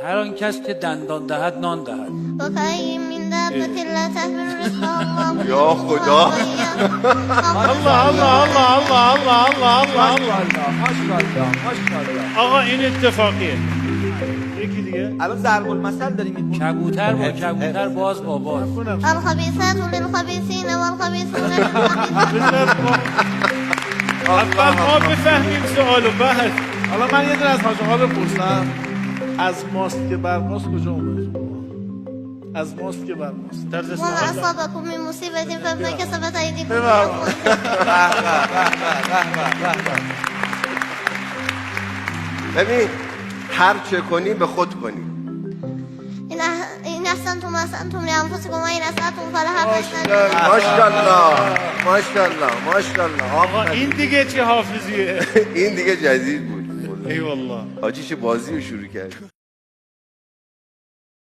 هر آن کس که دندان دهد نان دهد. وكأي من دابة لا تحمل رزقها الله یا خدا. الله الله الله الله الله الله الله. آقا این اتفاقیه. یکی دیگه الان ضرب المثل داریم می‌کنیم. کبوتر با کبوتر باز با باز. الخبيثات للخبيثين والخبيثون للخبيثات. اول ما بفهمیم سوالو بعد. حالا من یه دونه از حاج آقا بپرسم. از ماست که بر ماست کجا اومد؟ از ماست که بر ماست. طرز وما سوال. أصابكم من مصيبة فبما كسبت أيديكم. ببین هر چه کنی به خود کنی. إن أحسنتم أحسنتم لأنفسكم وإن أسأتم فلها. ماشاءالله ماشاءالله ماشاءالله. آقا این دیگه چه حافظیه؟ این دیگه جدید بود. ای والله. حاجی چه بازی رو شروع کرد.